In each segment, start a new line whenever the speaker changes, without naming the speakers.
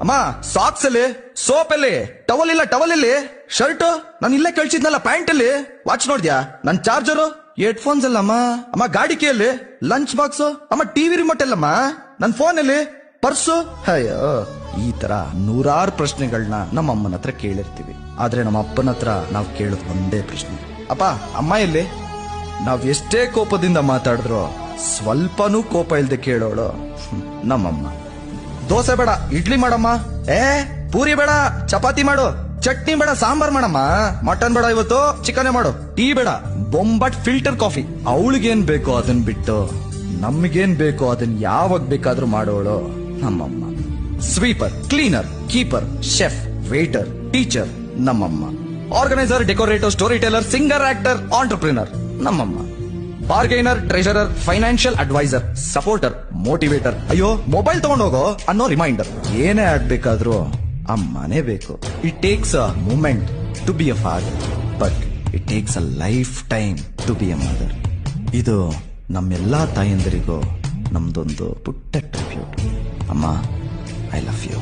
ಅಮ್ಮ ಸಾಕ್ಸ್ ಅಲ್ಲಿ, ಸೋಪ್ ಅಲ್ಲಿ, ಟವಲ್ ಇಲ್ಲಿ, ಶರ್ಟ್ ನಾನು ಇಲ್ಲೇ ಕಳ್ಸಿದ್ನಲ್ಲ, ಪ್ಯಾಂಟ್ ಅಲ್ಲಿ, ವಾಚ್ ನೋಡ್ದ್ಯಾ, ನನ್ ಚಾರ್ಜರು, ಹೆಡ್ಫೋನ್ಸ್ ಅಲ್ಲಮ್ಮ, ಅಮ್ಮ ಗಾಡಿ ಕೀಯಲ್ಲಿ, ಲಂಚ್ ಬಾಕ್ಸ್, ಅಮ್ಮ ಟಿವಿ ರಿಮೋಟ್ ಅಲ್ಲಮ್ಮ, ನನ್ ಫೋನ್ ಅಲ್ಲಿ, ಪರ್ಸು. ಅಯ್ಯೋ, ಈ ತರ ನೂರಾರು ಪ್ರಶ್ನೆಗಳನ್ನ ನಮ್ಮ ಅಮ್ಮನ ಹತ್ರ ಕೇಳಿರ್ತೀವಿ. ಆದ್ರೆ ನಮ್ಮ ಅಪ್ಪನ ಹತ್ರ ನಾವು ಕೇಳೋದು ಒಂದೇ ಪ್ರಶ್ನೆ, ಅಪ್ಪ ಅಮ್ಮ ಎಲ್ಲಿ? ನಾವ್ ಎಷ್ಟೇ ಕೋಪದಿಂದ ಮಾತಾಡಿದ್ರು ಸ್ವಲ್ಪನೂ ಕೋಪ ಇಲ್ದೆ ಕೇಳೋಳು ನಮ್ಮಮ್ಮ. ದೋಸೆ ಬೇಡ, ಇಡ್ಲಿ ಮಾಡಮ್ಮ, ಪೂರಿ ಬೇಡ, ಚಪಾತಿ ಮಾಡು, ಚಟ್ನಿ ಬೇಡ, ಸಾಂಬಾರ್ ಮಾಡಮ್ಮ, ಮಟನ್ ಬೇಡ, ಇವತ್ತು ಚಿಕನ್ ಮಾಡು, ಟೀ ಬೇಡ, ಬೊಂಬಟ್ ಫಿಲ್ಟರ್ ಕಾಫಿ. ಅವಳಿಗೇನ್ ಬೇಕೋ ಅದನ್ ಬಿಟ್ಟು ನಮ್ಗೇನ್ ಬೇಕೋ ಅದನ್ ಯಾವಾಗ ಬೇಕಾದ್ರೂ ಮಾಡೋಳು ನಮ್ಮಮ್ಮ. Sweeper, cleaner, keeper, chef, waiter, teacher ನಮ್ಮಮ್ಮ. Organiser, decorator, story teller, singer, actor, entrepreneur ನಮ್ಮಮ್ಮ. Bargainer, treasurer, financial adviser, supporter, motivator, ಅಯ್ಯೋ ಮೊಬೈಲ್ ತಗೊಂಡೋಗೋ ಅನ್ನೋ ರಿಮೈಂಡರ್. ಏನೇ ಆಗ್ಬೇಕಾದ್ರೂ ಅಮ್ಮನೇ ಬೇಕು. It takes a moment to be a father, but it takes a life time to be a mother. ಇದು ನಮ್ಮೆಲ್ಲಾ ತಾಯಂದಿರಿಗೂ ನಮ್ದೊಂದು ಪುಟ್ಟ ಟ್ರಿಬ್ಯೂಟ್. ಅಮ್ಮ, ಐ ಲವ್ ಯು.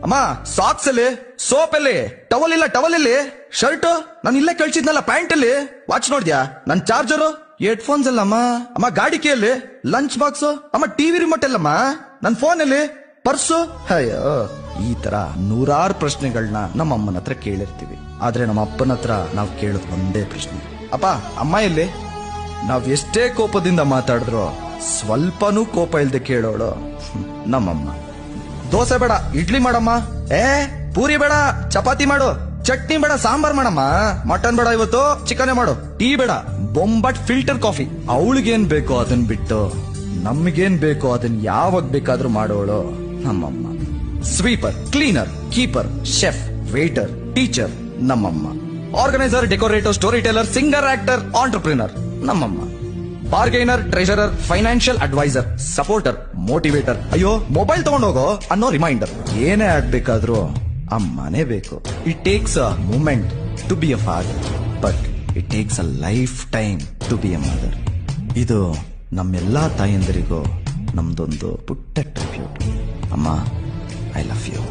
ಅಮ್ಮ ಸಾಕ್ಸ್ ಅಲ್ಲಿ, ಸೋಪ್ ಅಲ್ಲಿ, ಟವಲ್ ಇಲ್ಲಿ, ಶರ್ಟ್ ನಾನು ಇಲ್ಲೇ ಕಳ್ಸಿದ್ನಲ್ಲ, ಪ್ಯಾಂಟ್ ಅಲ್ಲಿ, ವಾಚ್ ನೋಡ್ದ್ಯಾ, ನನ್ ಚಾರ್ಜರು, ಹೆಡ್ಫೋನ್ಸ್ ಅಲ್ಲಮ್ಮ, ಅಮ್ಮ ಗಾಡಿ ಕೀಯಲ್ಲಿ, ಲಂಚ್ ಬಾಕ್ಸ್, ಅಮ್ಮ ಟಿವಿ ರಿಮೋಟ್ ಅಲ್ಲಮ್ಮ, ನನ್ ಫೋನ್ ಅಲ್ಲಿ, ಪರ್ಸು. ಅಯ್ಯೋ, ಈ ತರ ನೂರಾರು ಪ್ರಶ್ನೆಗಳನ್ನ ನಮ್ಮ ಅಮ್ಮನ ಹತ್ರ ಕೇಳಿರ್ತೀವಿ. ಆದ್ರೆ ನಮ್ಮ ಅಪ್ಪನ ಹತ್ರ ನಾವು ಕೇಳೋದು ಒಂದೇ ಪ್ರಶ್ನೆ, ಅಪ್ಪ ಅಮ್ಮ ಎಲ್ಲಿ? ನಾವ್ ಎಷ್ಟೇ ಕೋಪದಿಂದ ಮಾತಾಡಿದ್ರು ಸ್ವಲ್ಪನೂ ಕೋಪ ಇಲ್ದೆ ಕೇಳೋಳು ನಮ್ಮಮ್ಮ. ದೋಸೆ ಬೇಡ, ಇಡ್ಲಿ ಮಾಡಮ್ಮ, ಪೂರಿ ಬೇಡ, ಚಪಾತಿ ಮಾಡು, ಚಟ್ನಿ ಬೇಡ, ಸಾಂಬಾರ್ ಮಾಡಮ್ಮ, ಮಟನ್ ಬೇಡ, ಇವತ್ತು ಚಿಕನ್ ಮಾಡು, ಟೀ ಬೇಡ, ಬೊಂಬಟ್ ಫಿಲ್ಟರ್ ಕಾಫಿ. ಅವಳಿಗೇನ್ ಬೇಕೋ ಅದನ್ ಬಿಟ್ಟು ನಮ್ಗೇನ್ ಬೇಕೋ ಅದನ್ ಯಾವಾಗ ಬೇಕಾದ್ರೂ ಮಾಡೋಳು ನಮ್ಮಮ್ಮ. Sweeper, cleaner, keeper, chef, waiter, teacher ನಮ್ಮಮ್ಮ. Organiser, decorator, story teller, singer, actor, entrepreneur ನಮ್ಮಮ್ಮ. Bargainer, treasurer, financial adviser, supporter, motivator, ಅಯ್ಯೋ ಮೊಬೈಲ್ ತಗೊಂಡೋಗೋ ಅನ್ನೋ ರಿಮೈಂಡರ್. ಏನೇ ಆಗ್ಬೇಕಾದ್ರೂ ಅಮ್ಮನೇ ಬೇಕು. It takes a moment to be a father, but it takes a life time to be a mother. ಇದು ನಮ್ಮೆಲ್ಲಾ ತಾಯಂದಿರಿಗೂ ನಮ್ದೊಂದು ಪುಟ್ಟ ಟ್ರಿಬ್ಯೂಟ್. ಅಮ್ಮ, ಐ ಲವ್ ಯು.